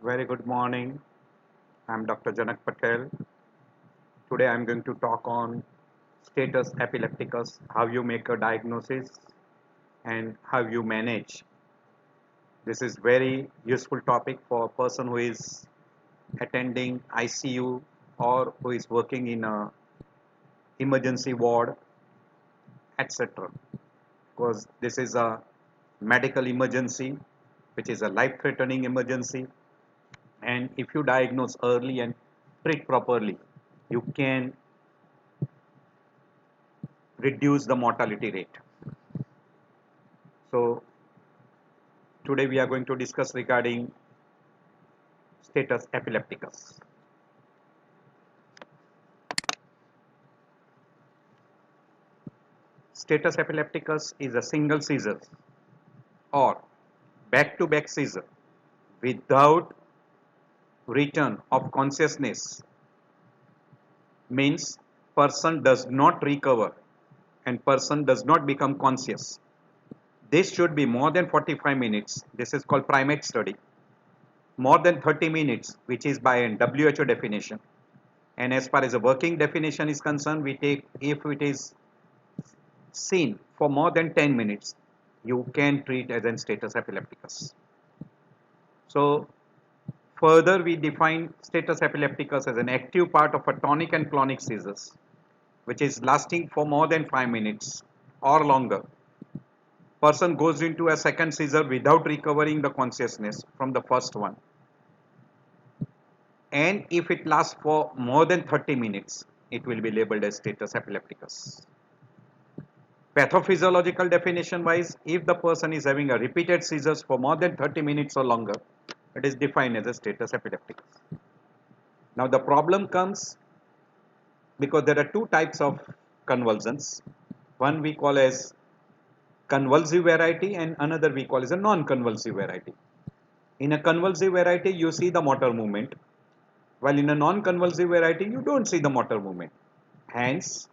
Very good morning. I'm Dr. Janak Patel. Today I'm going to talk on status epilepticus, how you make a diagnosis and how you manage. This is very useful topic for a person who is attending ICU or who is working in a emergency ward, etc. Because this is a medical emergency, which is a life-threatening emergency, and if you diagnose early and treat properly, you can reduce the mortality rate. So today we are going to discuss regarding status epilepticus. Status epilepticus is a single seizure or back-to-back seizure without return of consciousness, means person does not recover and person does not become conscious. This should be more than 45 minutes. This is called primate study. More than 30 minutes, which is by an WHO definition. And as far as the working definition is concerned, we take if it is seen for more than 10 minutes, you can treat as an status epilepticus. So further we define status epilepticus as an active part of a tonic and clonic seizures, which is lasting for more than 5 minutes or longer. Person goes into a second seizure without recovering the consciousness from the first one. And if it lasts for more than 30 minutes, it will be labeled as status epilepticus. Pathophysiological definition wise, if the person is having a repeated seizures for more than 30 minutes or longer, it is defined as a status epilepticus. Now the problem comes because there are two types of convulsions. One we call as convulsive variety and another we call as a non-convulsive variety. In a convulsive variety, you see the motor movement, while in a non-convulsive variety, you don't see the motor movement. Hence,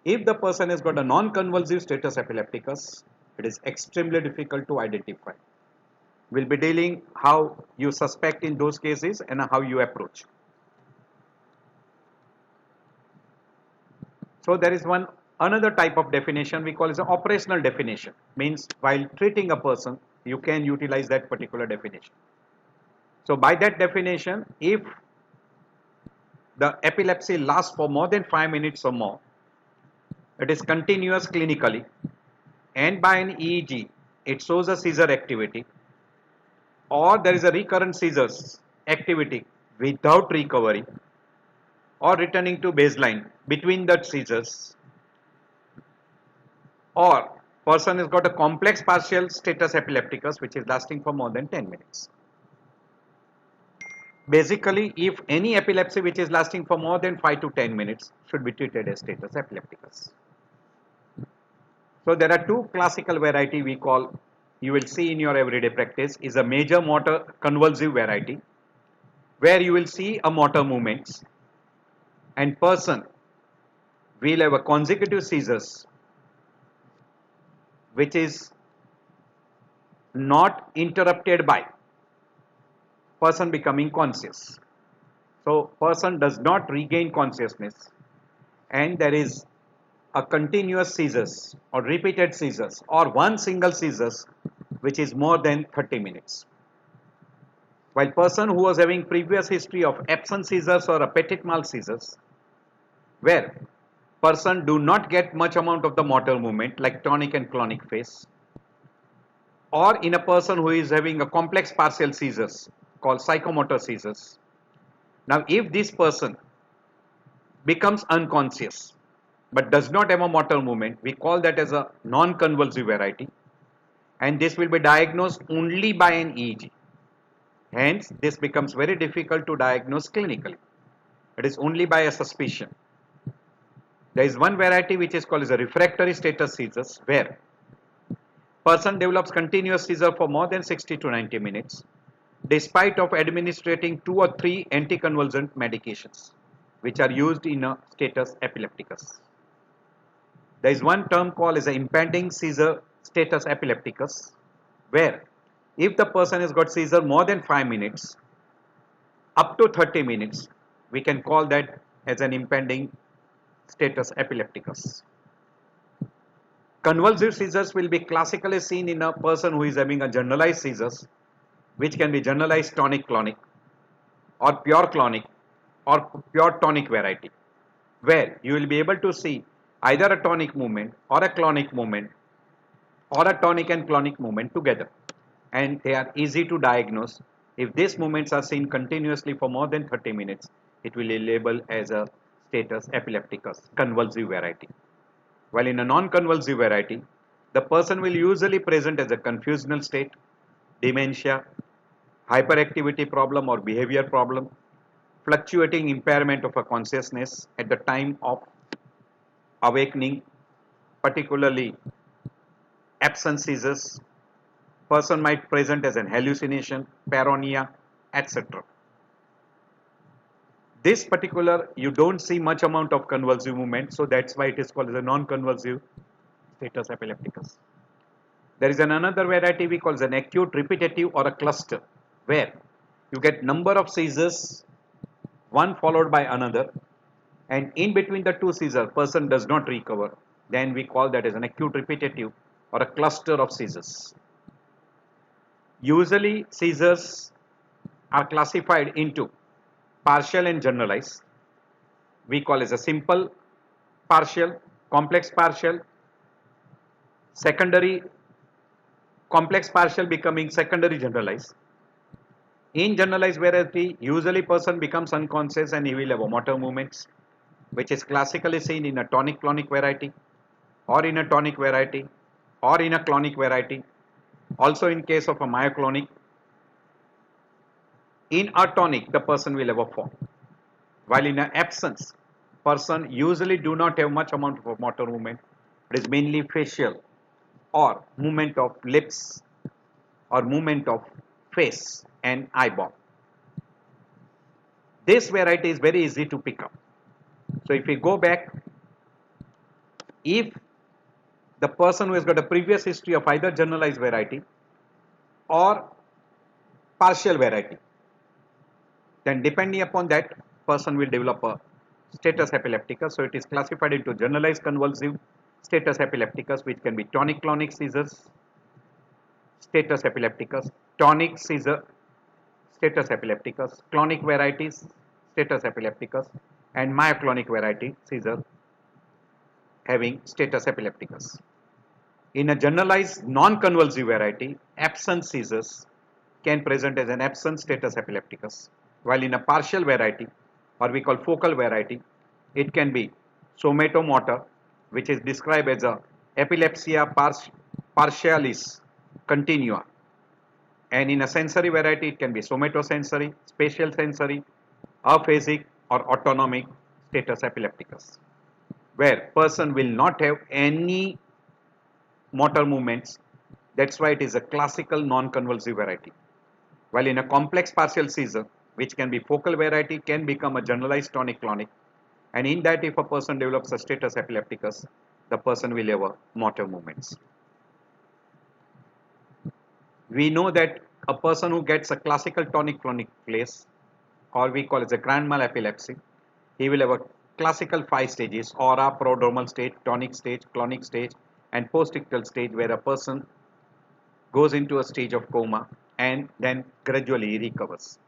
if the person has got a non-convulsive status epilepticus, it is extremely difficult to identify. We'll be dealing how you suspect in those cases and how you approach. So there is one another type of definition we call as an operational definition. Means while treating a person, you can utilize that particular definition. So by that definition, if the epilepsy lasts for more than 5 minutes or more, it is continuous clinically, and by an EEG it shows a seizure activity, or there is a recurrent seizures activity without recovery or returning to baseline between the seizures, or person has got a complex partial status epilepticus which is lasting for more than 10 minutes. Basically, if any epilepsy which is lasting for more than 5 to 10 minutes should be treated as status epilepticus. So there are two classical variety we call, you will see in your everyday practice, is a major motor convulsive variety, where you will see a motor movements and person will have a consecutive seizures which is not interrupted by person becoming conscious. So person does not regain consciousness and there is a continuous seizures or repeated seizures or one single seizures which is more than 30 minutes. While person who was having previous history of absence seizures or a petit mal seizures, where person do not get much amount of the motor movement like tonic and clonic phase, or in a person who is having a complex partial seizures called psychomotor seizures. Now if this person becomes unconscious but does not have a motor movement, we call that as a non-convulsive variety, and this will be diagnosed only by an EEG. Hence, this becomes very difficult to diagnose clinically. It is only by a suspicion. There is one variety which is called as a refractory status seizures, where person develops continuous seizure for more than 60 to 90 minutes, despite of administering 2 or 3 anticonvulsant medications, which are used in a status epilepticus. There is one term called as an impending seizure status epilepticus, where if the person has got seizure more than 5 minutes, up to 30 minutes, we can call that as an impending status epilepticus. Convulsive seizures will be classically seen in a person who is having a generalized seizures, which can be generalized tonic-clonic or pure clonic or pure tonic variety, where you will be able to see either a tonic movement or a clonic movement or a tonic and clonic movement together, and they are easy to diagnose. If these movements are seen continuously for more than 30 minutes, it will be labeled as a status epilepticus convulsive variety. While in a non-convulsive variety, the person will usually present as a confusional state, dementia, hyperactivity problem or behavior problem, fluctuating impairment of a consciousness at the time of awakening, particularly absence seizures. Person might present as an hallucination, paranoia, etc. This particular, you don't see much amount of convulsive movement, so that's why it is called as a non-convulsive status epilepticus. There is another variety we call as an acute repetitive or a cluster, where you get number of seizures, one followed by another, and in between the two seizures, person does not recover. Then we call that as an acute repetitive or a cluster of seizures. Usually seizures are classified into partial and generalized. We call as a simple partial, complex partial, secondary, complex partial becoming secondary generalized. In generalized variety, usually person becomes unconscious and he will have a motor movements, which is classically seen in a tonic-clonic variety or in a tonic variety or in a clonic variety. Also in case of a myoclonic, in a tonic, the person will have a form. While in an absence, person usually do not have much amount of motor movement. It is mainly facial or movement of lips or movement of face and eyeball. This variety is very easy to pick up. So if we go back, if the person who has got a previous history of either generalized variety or partial variety, then depending upon that, person will develop a status epilepticus. So it is classified into generalized convulsive status epilepticus, which can be tonic-clonic seizures, status epilepticus, tonic seizure, status epilepticus, clonic varieties, status epilepticus, and myoclonic variety seizure having status epilepticus. In a generalized non-convulsive variety, absence seizures can present as an absence status epilepticus, while in a partial variety, or we call focal variety, it can be somatomotor, which is described as a epilepsia partialis continua, and in a sensory variety, it can be somatosensory, spatial sensory, aphasic, or autonomic status epilepticus, where person will not have any motor movements. That's why it is a classical non-convulsive variety. While in a complex partial seizure, which can be focal variety, can become a generalized tonic-clonic, and in that, if a person develops a status epilepticus, the person will have a motor movements. We know that a person who gets a classical tonic-clonic phase, or we call it a grand mal epilepsy, he will have a classical 5 stages: aura, prodromal stage, tonic stage, clonic stage, and postictal stage, where a person goes into a stage of coma and then gradually recovers.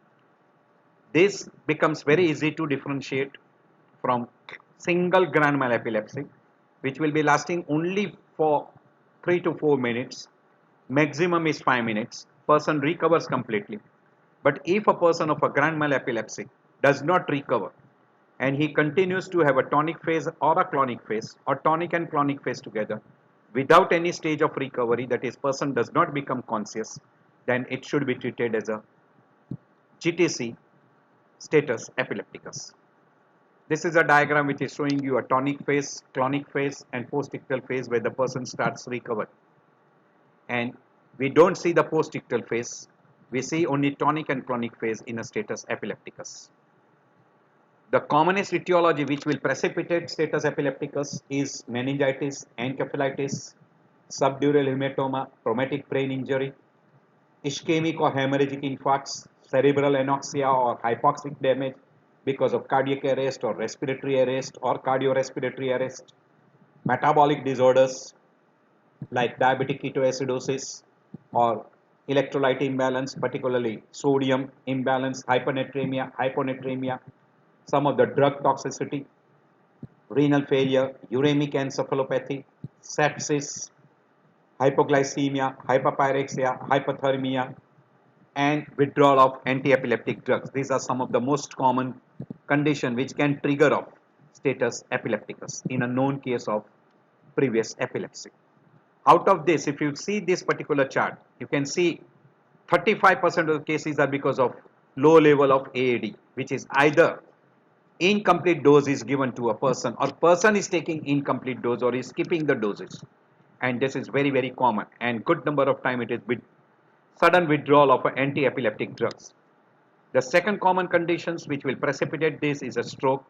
This becomes very easy to differentiate from single grand mal epilepsy, which will be lasting only for 3 to 4 minutes. Maximum is 5 minutes. Person recovers completely. But if a person of a grand mal epilepsy does not recover and he continues to have a tonic phase or a clonic phase, or tonic and clonic phase together, without any stage of recovery, that is, person does not become conscious, then it should be treated as a GTC status epilepticus. This is a diagram which is showing you a tonic phase, clonic phase, and postictal phase where the person starts recover. And we don't see the postictal phase, we see only tonic and clonic phase in a status epilepticus. The commonest etiology which will precipitate status epilepticus is meningitis, encephalitis, subdural hematoma, traumatic brain injury, ischemic or hemorrhagic infarcts, cerebral anoxia or hypoxic damage because of cardiac arrest or respiratory arrest or cardiorespiratory arrest, metabolic disorders like diabetic ketoacidosis or electrolyte imbalance, particularly sodium imbalance, hyponatremia, some of the drug toxicity, renal failure, uremic encephalopathy, sepsis, hypoglycemia, hyperpyrexia, hypothermia, and withdrawal of anti-epileptic drugs. These are some of the most common conditions which can trigger of status epilepticus in a known case of previous epilepsy. Out of this, if you see this particular chart, you can see 35% of the cases are because of low level of AAD, which is either incomplete dose is given to a person or person is taking incomplete dose or is skipping the doses, and this is very very common, and good number of time it is with sudden withdrawal of anti-epileptic drugs. The second common conditions which will precipitate this is a stroke.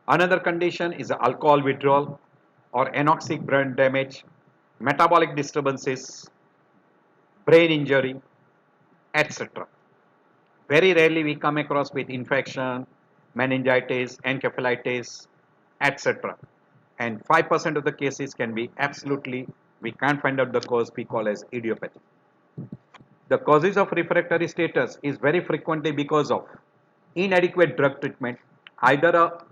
Another condition is alcohol withdrawal or anoxic brain damage, metabolic disturbances, brain injury, etc. Very rarely we come across with infection, meningitis, encephalitis, etc. And 5% of the cases can be absolutely, we can't find out the cause, we call as idiopathic. The causes of refractory status is very frequently because of inadequate drug treatment, either a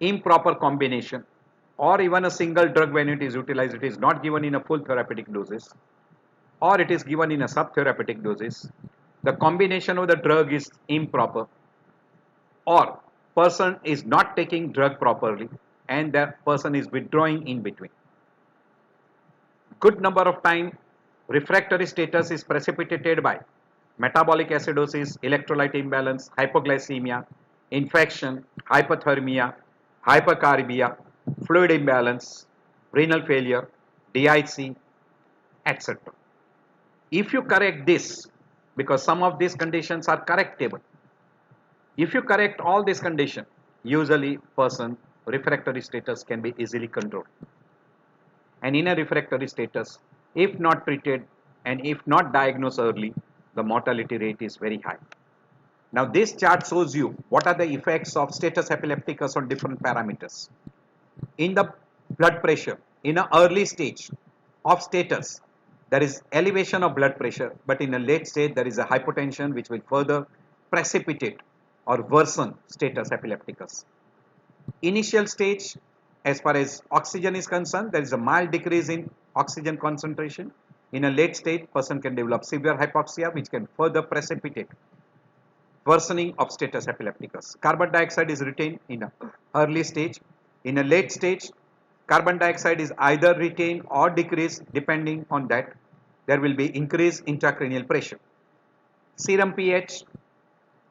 improper combination or even a single drug when it is utilized, it is not given in a full therapeutic doses or it is given in a subtherapeutic doses. The combination of the drug is improper or person is not taking drug properly and the person is withdrawing in between. Good number of time refractory status is precipitated by metabolic acidosis, electrolyte imbalance, hypoglycemia, infection, hypothermia, hypercarbia, fluid imbalance, renal failure, DIC, etc. If you correct this, because some of these conditions are correctable, if you correct all these conditions, usually person refractory status can be easily controlled. And in a refractory status, if not treated and if not diagnosed early, the mortality rate is very high. Now this chart shows you what are the effects of status epilepticus on different parameters. In the blood pressure, in an early stage of status, there is elevation of blood pressure, but in a late stage there is a hypotension which will further precipitate or worsen status epilepticus. Initial stage, as far as oxygen is concerned, there is a mild decrease in oxygen concentration. In a late stage, person can develop severe hypoxia which can further precipitate worsening of status epilepticus. Carbon dioxide is retained in an early stage. In a late stage, carbon dioxide is either retained or decreased. Depending on that, there will be increased intracranial pressure. Serum pH,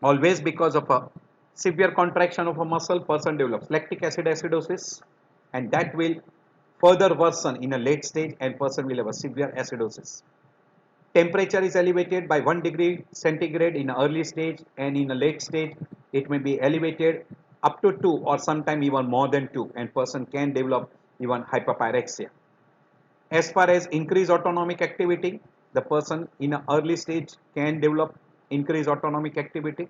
always because of a severe contraction of a muscle, person develops lactic acid acidosis, and that will further worsen in a late stage and person will have a severe acidosis. Temperature is elevated by 1 degree centigrade in early stage, and in a late stage it may be elevated up to 2 or sometime even more than 2, and person can develop even hyperpyrexia. As far as increased autonomic activity, the person in an early stage can develop increased autonomic activity,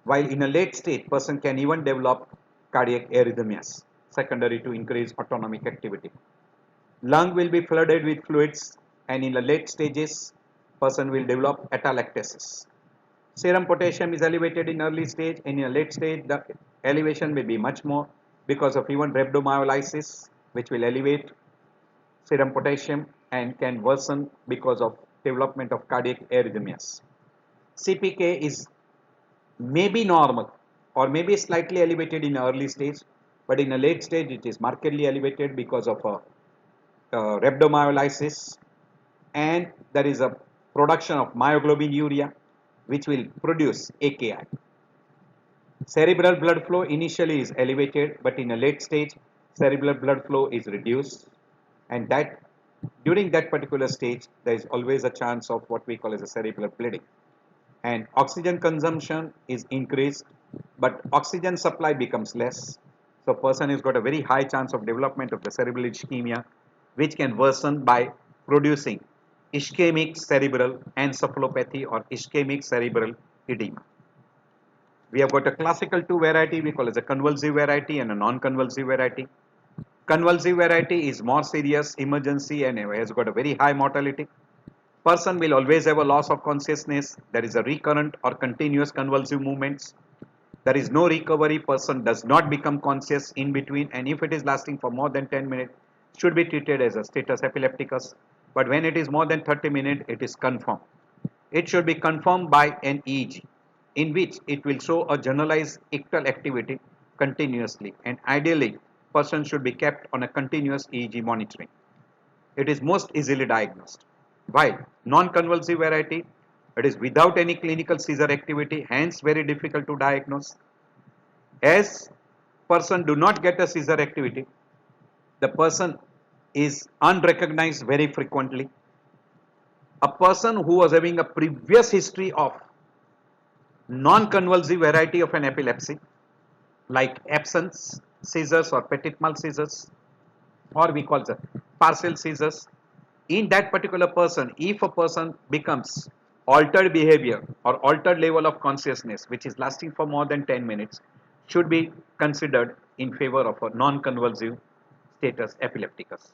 while in a late stage person can even develop cardiac arrhythmias secondary to increased autonomic activity. Lung will be flooded with fluids, and in the late stages person will develop atelectasis. Serum potassium is elevated in early stage, and in a late stage the elevation may be much more because of even rhabdomyolysis, which will elevate serum potassium and can worsen because of development of cardiac arrhythmias. CPK is maybe normal or maybe slightly elevated in early stage, but in a late stage it is markedly elevated because of a rhabdomyolysis, and there is a production of myoglobinuria which will produce AKI. Cerebral blood flow initially is elevated, but in a late stage cerebral blood flow is reduced, and that during that particular stage there is always a chance of what we call as a cerebral bleeding, and oxygen consumption is increased but oxygen supply becomes less, so person has got a very high chance of development of the cerebral ischemia, which can worsen by producing ischemic cerebral encephalopathy or ischemic cerebral edema. We have got a classical 2 variety, we call it a convulsive variety and a non-convulsive variety. Convulsive variety is more serious, emergency, and has got a very high mortality. Person will always have a loss of consciousness. There is a recurrent or continuous convulsive movements. There is no recovery. Person does not become conscious in between, and if it is lasting for more than 10 minutes, should be treated as a status epilepticus. But when it is more than 30 minutes, it is confirmed. It should be confirmed by an EEG, in which it will show a generalized ictal activity continuously, and ideally, person should be kept on a continuous EEG monitoring. It is most easily diagnosed. While non-convulsive variety, it is without any clinical seizure activity, hence very difficult to diagnose. As person do not get a seizure activity, the person is unrecognized very frequently. A person who was having a previous history of non-convulsive variety of an epilepsy, like absence seizures or petit mal seizures, or we call them partial seizures, in that particular person, if a person becomes altered behavior or altered level of consciousness which is lasting for more than 10 minutes, should be considered in favor of a non-convulsive status epilepticus.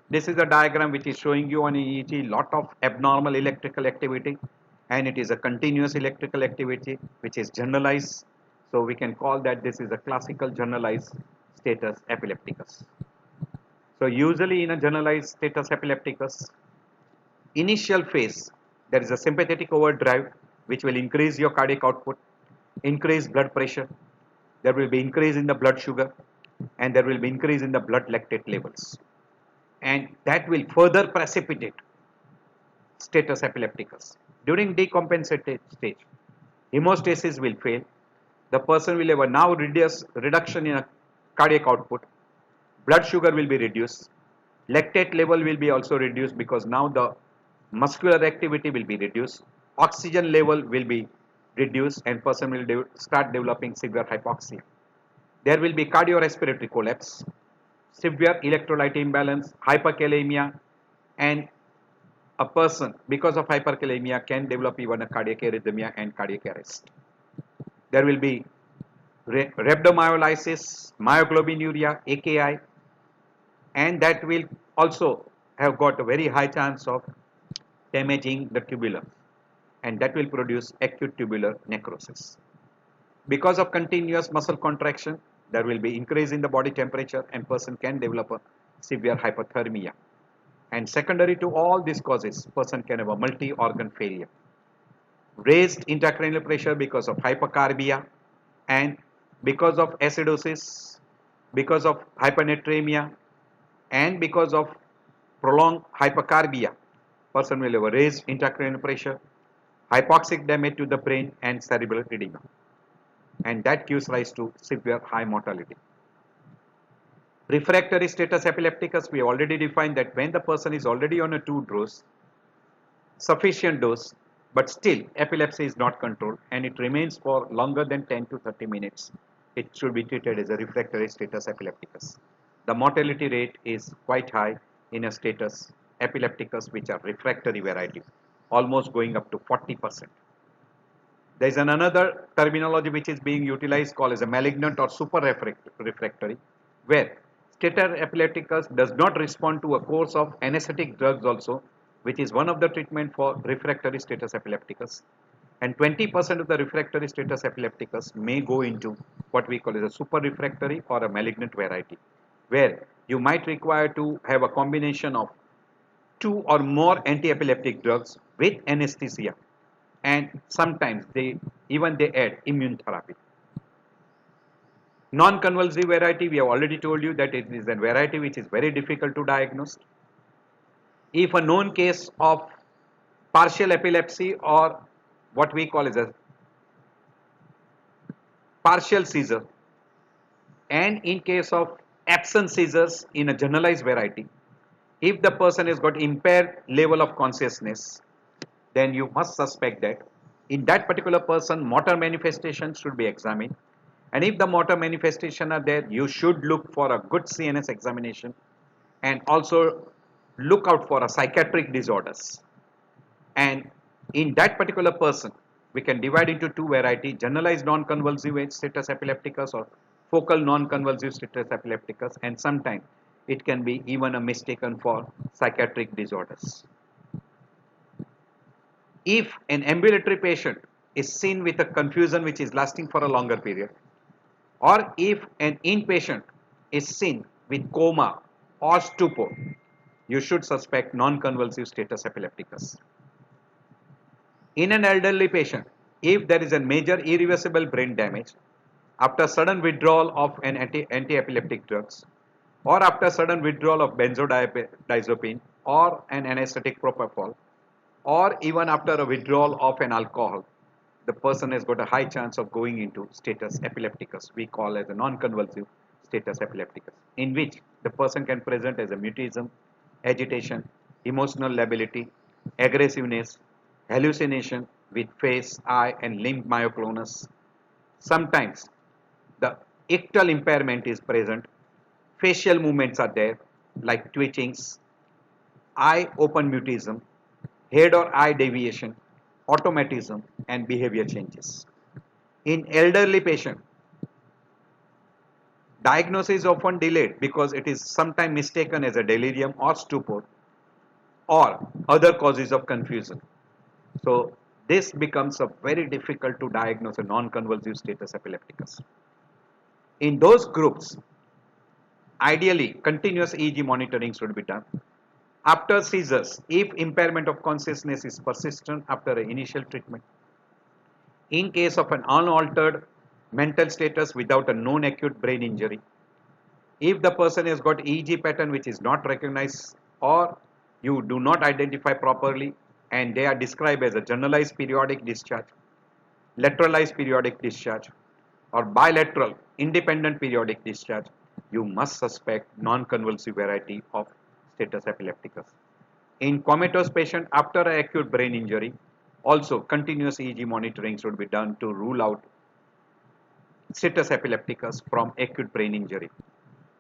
This is a diagram which is showing you on EEG lot of abnormal electrical activity, and it is a continuous electrical activity which is generalized. So we can call that this is a classical generalized status epilepticus. So usually in a generalized status epilepticus, initial phase, there is a sympathetic overdrive which will increase your cardiac output, increase blood pressure, there will be increase in the blood sugar, and there will be increase in the blood lactate levels. And that will further precipitate status epilepticus. During decompensated stage, hemostasis will fail. The person will have a now reduction in a cardiac output. Blood sugar will be reduced. Lactate level will be also reduced because now the muscular activity will be reduced. Oxygen level will be reduced and person will start developing severe hypoxia. There will be cardiorespiratory collapse, severe electrolyte imbalance, hyperkalemia, and a person because of hyperkalemia can develop even a cardiac arrhythmia and cardiac arrest. There will be rhabdomyolysis, myoglobinuria, AKI, and that will also have got a very high chance of damaging the tubular, and that will produce acute tubular necrosis. Because of continuous muscle contraction, there will be increase in the body temperature and person can develop a severe hypothermia. And secondary to all these causes, person can have a multi-organ failure. Raised intracranial pressure because of hypercarbia, and because of acidosis, because of hypernatremia, and because of prolonged hypercarbia, person will have a raised intracranial pressure, hypoxic damage to the brain, and cerebral edema. And that gives rise to severe high mortality. Refractory status epilepticus, we already defined that when the person is already on a 2 dose, sufficient dose, but still epilepsy is not controlled and it remains for longer than 10 to 30 minutes, it should be treated as a refractory status epilepticus. The mortality rate is quite high in a status epilepticus which are refractory variety, almost going up to 40%. There is another terminology which is being utilized called as a malignant or super refractory, where status epilepticus does not respond to a course of anesthetic drugs also, which is one of the treatment for refractory status epilepticus. And 20% of the refractory status epilepticus may go into what we call as a super refractory or a malignant variety, where you might require to have a combination of 2 or more anti-epileptic drugs with anesthesia, and sometimes they add immune therapy. Non-convulsive variety, we have already told you that it is a variety which is very difficult to diagnose. If a known case of partial epilepsy or what we call as a partial seizure, and in case of absent seizures in a generalized variety, if the person has got impaired level of consciousness, then you must suspect that in that particular person motor manifestations should be examined, and if the motor manifestations are there, you should look for a good CNS examination and also look out for a psychiatric disorders. And in that particular person, we can divide into two varieties: generalized non-convulsive status epilepticus or focal non-convulsive status epilepticus, and sometimes it can be even a mistaken for psychiatric disorders. If an ambulatory patient is seen with a confusion which is lasting for a longer period, or if an inpatient is seen with coma or stupor, you should suspect non-convulsive status epilepticus. In an elderly patient, if there is a major irreversible brain damage after sudden withdrawal of an anti-epileptic drugs, or after sudden withdrawal of benzodiazepine or an anesthetic propofol, or even after a withdrawal of an alcohol, the person has got a high chance of going into status epilepticus, we call as a non-convulsive status epilepticus, in which the person can present as a mutism, agitation, emotional lability, aggressiveness, hallucination with face, eye and limb myoclonus. Sometimes the ictal impairment is present, facial movements are there like twitchings, eye open mutism, head or eye deviation, automatism and behavior changes. In elderly patient, diagnosis is often delayed because it is sometimes mistaken as a delirium or stupor or other causes of confusion. So this becomes a very difficult to diagnose a non-convulsive status epilepticus. In those groups, ideally continuous EEG monitoring should be done. After seizures, if impairment of consciousness is persistent after an initial treatment, in case of an unaltered mental status without a known acute brain injury, if the person has got EEG pattern which is not recognized or you do not identify properly and they are described as a generalized periodic discharge, lateralized periodic discharge or bilateral independent periodic discharge, you must suspect non-convulsive variety of status epilepticus. In comatose patient after an acute brain injury, also continuous EEG monitoring should be done to rule out status epilepticus from acute brain injury.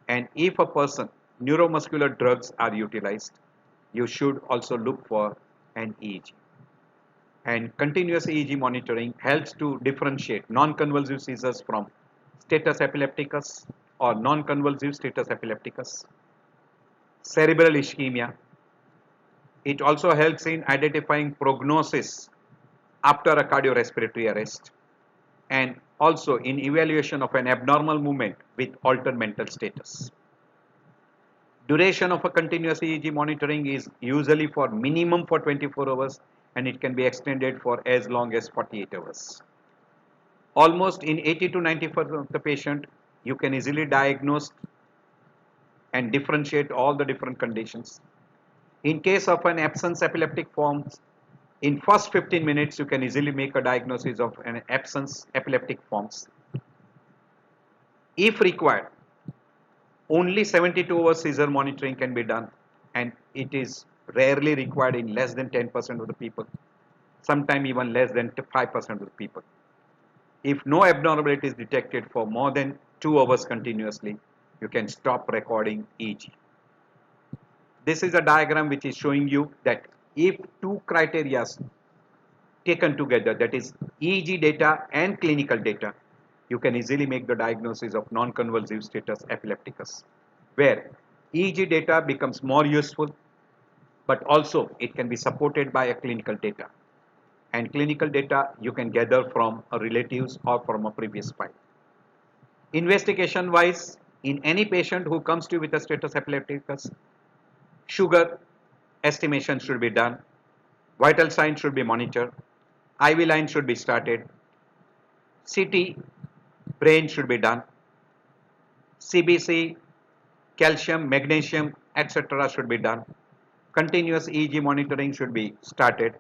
And if a person neuromuscular drugs are utilized, you should also look for an EEG. And continuous EEG monitoring helps to differentiate non-convulsive seizures from status epilepticus or non-convulsive status epilepticus. Cerebral ischemia. It also helps in identifying prognosis after a cardiorespiratory arrest and also in evaluation of an abnormal movement with altered mental status. Duration of a continuous EEG monitoring is usually for minimum for 24 hours and it can be extended for as long as 48 hours. Almost in 80 to 90% of the patient, you can easily diagnose and differentiate all the different conditions. In case of an absence epileptic forms, in first 15 minutes you can easily make a diagnosis of an absence epileptic forms. If required, only 72 hours seizure monitoring can be done and it is rarely required in less than 10% of the people, sometimes even less than 5% of the people. If no abnormality is detected for more than 2 hours continuously, you can stop recording EEG. This is a diagram which is showing you that if two criteria taken together, that is EEG data and clinical data, you can easily make the diagnosis of non-convulsive status epilepticus, where EEG data becomes more useful, but also it can be supported by a clinical data. And clinical data you can gather from a relatives or from a previous file. Investigation wise, in any patient who comes to you with a status epilepticus, sugar estimation should be done, vital signs should be monitored, IV line should be started, CT brain should be done, CBC, calcium, magnesium, etc. should be done, continuous EEG monitoring should be started.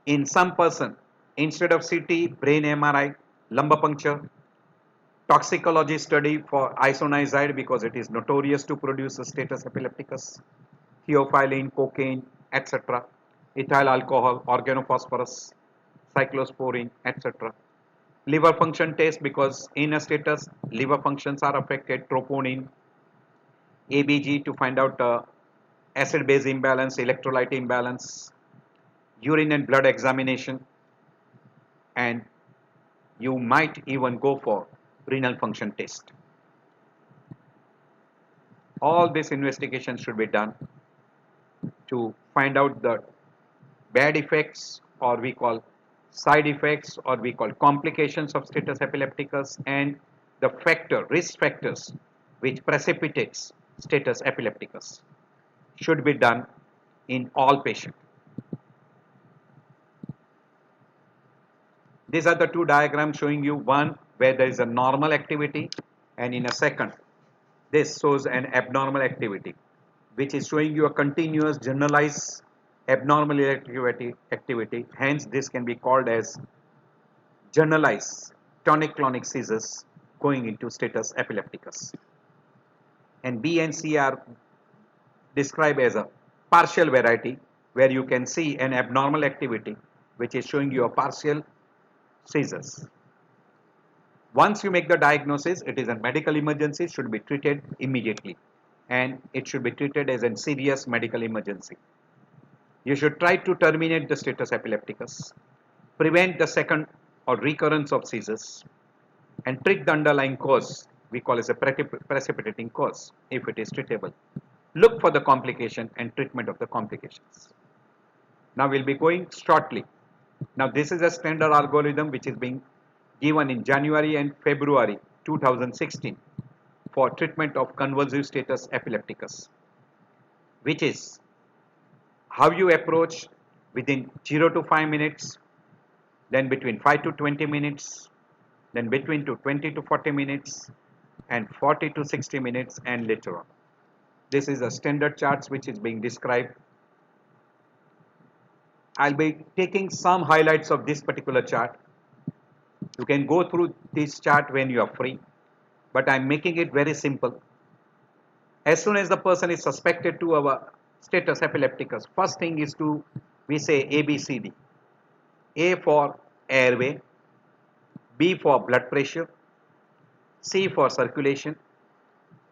In some person, instead of CT, brain MRI, lumbar puncture, toxicology study for isoniazid because it is notorious to produce a status epilepticus, theophylline, cocaine, etc., ethyl alcohol, organophosphorus, cyclosporine, etc. Liver function test because in a status liver functions are affected, troponin, ABG to find out acid-base imbalance, electrolyte imbalance, urine and blood examination, and you might even go for renal function test. All this investigation should be done to find out the bad effects, or we call side effects, or we call complications of status epilepticus, and the risk factors which precipitates status epilepticus should be done in all patients. These are the two diagrams showing you, one where there is a normal activity, and in a second this shows an abnormal activity, which is showing you a continuous generalized abnormal activity. Hence this can be called as generalized tonic-clonic seizures going into status epilepticus. And B and C are described as a partial variety, where you can see an abnormal activity which is showing you a partial seizures. Once you make the diagnosis, it is a medical emergency, should be treated immediately, and it should be treated as a serious medical emergency. You should try to terminate the status epilepticus, prevent the second or recurrence of seizures, and treat the underlying cause, we call as a precipitating cause, if it is treatable. Look for the complication and treatment of the complications. Now we'll be going shortly. Now this is a standard algorithm which is being given in January and February 2016 for treatment of convulsive status epilepticus, which is how you approach within 0 to 5 minutes, then between 5 to 20 minutes, then between 20 to 40 minutes, and 40 to 60 minutes, and later on. This is a standard charts which is being described. I'll be taking some highlights of this particular chart. You can go through this chart when you are free, but I'm making it very simple. As soon as the person is suspected to have a status epilepticus, first thing is to, we say ABCD. A for airway, B for blood pressure, C for circulation,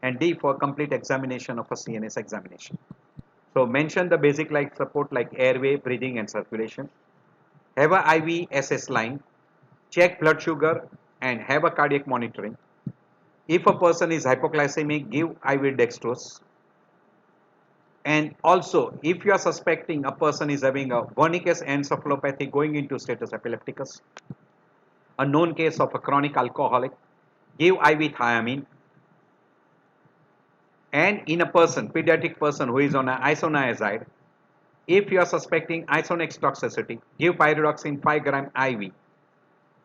and D for complete examination of a CNS examination. So mention the basic life support like airway, breathing, and circulation. Have a IV SS line, check blood sugar, and have a cardiac monitoring. If a person is hypoglycemic, give IV dextrose. And also, if you are suspecting a person is having a Wernicke's encephalopathy going into status epilepticus, a known case of a chronic alcoholic, give IV thiamine. And in a person, pediatric person who is on an isoniazid, if you are suspecting Isonex toxicity, give pyridoxine 5 gram IV.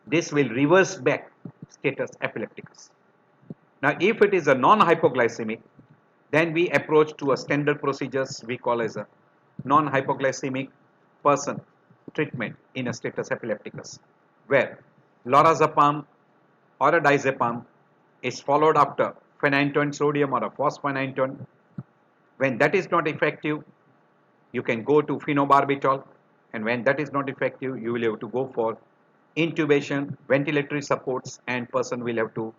This will reverse back status epilepticus. Now, if it is a non-hypoglycemic, then we approach to a standard procedures we call as a non-hypoglycemic person treatment in a status epilepticus, where lorazepam or a diazepam is followed after phenytoin sodium or a phosphonantone. When that is not effective, you can go to phenobarbital, and when that is not effective, you will have to go for intubation, ventilatory supports, and person will have to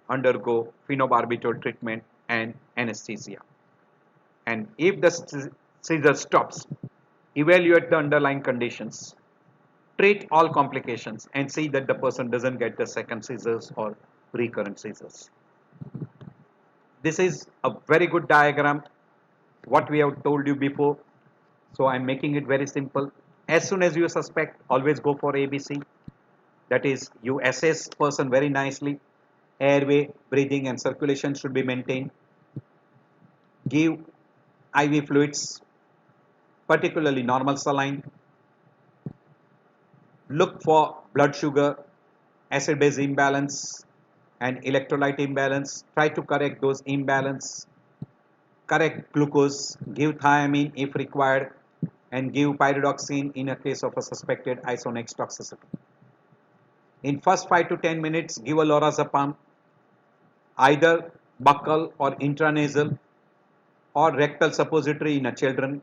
undergo phenobarbital treatment and anesthesia. And if the seizure stops, evaluate the underlying conditions, treat all complications, and see that the person doesn't get the second seizures or recurrent seizures. This is a very good diagram, what we have told you before. So I'm making it very simple. As soon as you suspect, always go for ABC. That is, you assess person very nicely. Airway, breathing, and circulation should be maintained. Give IV fluids, particularly normal saline. Look for blood sugar, acid-base imbalance, and electrolyte imbalance. Try to correct those imbalance. Correct glucose. Give thiamine if required, and give pyridoxine in a case of a suspected Isonex toxicity. In first 5 to 10 minutes, give a lorazepam, either buccal or intranasal, or rectal suppository in a children,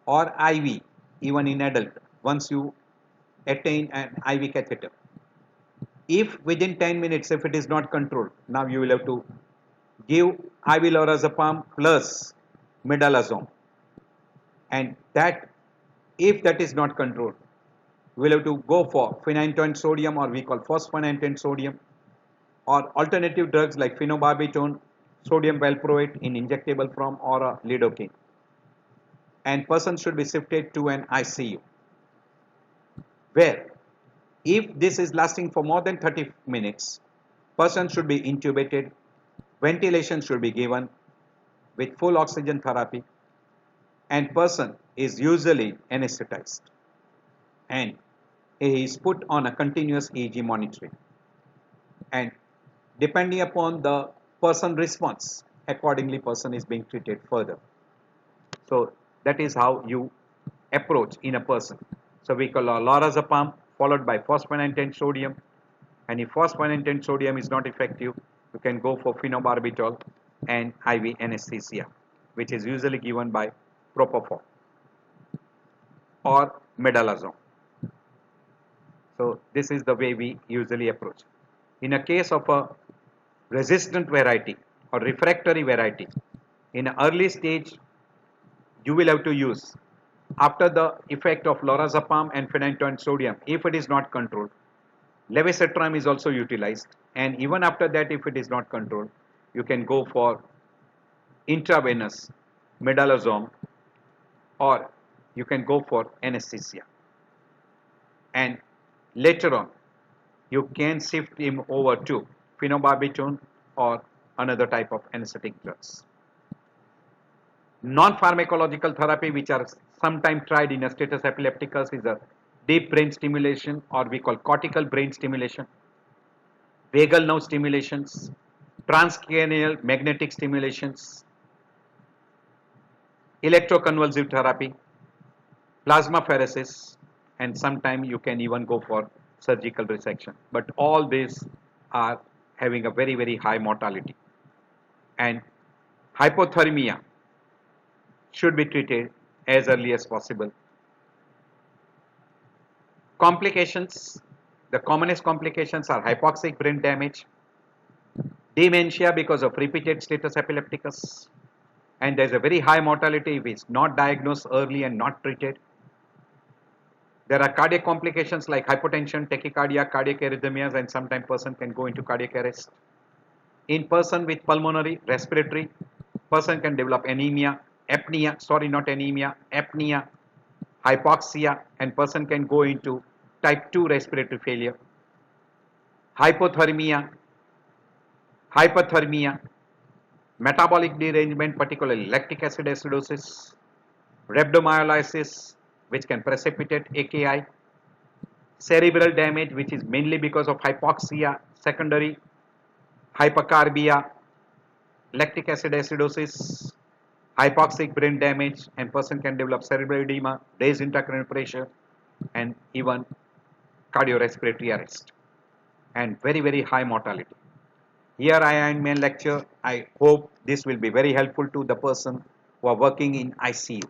or IV even in adult once you attain an IV catheter. If within 10 minutes, if it is not controlled, now you will have to give IV lorazepam plus midazolam, and that if that is not controlled, we'll have to go for phenantoin sodium, or we call phosphoenantine sodium, or alternative drugs like phenobarbital, sodium valproate in injectable form, or a lidocaine. And person should be shifted to an ICU, where if this is lasting for more than 30 minutes, person should be intubated, ventilation should be given with full oxygen therapy, and person is usually anesthetized, and he is put on a continuous EEG monitoring, and depending upon the person response, accordingly person is being treated further. So that is how you approach in a person. So we call lorazepam followed by phosphoenantine sodium, and if phosphoenantine sodium is not effective, you can go for phenobarbital and IV anesthesia, which is usually given by propofol or medalazone. So this is the way we usually approach. In a case of a resistant variety or refractory variety, in an early stage, you will have to use, after the effect of lorazepam and phenantoin sodium, if it is not controlled, levetiracetam is also utilized, and even after that, if it is not controlled, you can go for intravenous medalazone, or you can go for anesthesia, and later on you can shift him over to phenobarbital or another type of anesthetic drugs. Non-pharmacological therapy which are sometimes tried in a status epilepticus is a deep brain stimulation, or we call cortical brain stimulation, vagal nerve stimulations, transcranial magnetic stimulations, electroconvulsive therapy, plasmapheresis, and sometimes you can even go for surgical resection. But all these are having a very high mortality, and hypothermia should be treated as early as possible. Complications, the commonest complications are hypoxic brain damage, dementia because of repeated status epilepticus, and there is a very high mortality if it's not diagnosed early and not treated. There are cardiac complications like hypotension, tachycardia, cardiac arrhythmias, and sometimes person can go into cardiac arrest. In person with pulmonary, respiratory, person can develop anemia, apnea, sorry not anemia, apnea, hypoxia, and person can go into type 2 respiratory failure, hypothermia, hyperthermia, metabolic derangement, particularly lactic acid acidosis, rhabdomyolysis, which can precipitate AKI, cerebral damage, which is mainly because of hypoxia, secondary hypercarbia, lactic acid acidosis, hypoxic brain damage, and person can develop cerebral edema, raised intracranial pressure, and even cardiorespiratory arrest, and very high mortality. Here I end my lecture. I hope this will be very helpful to the person who are working in ICU.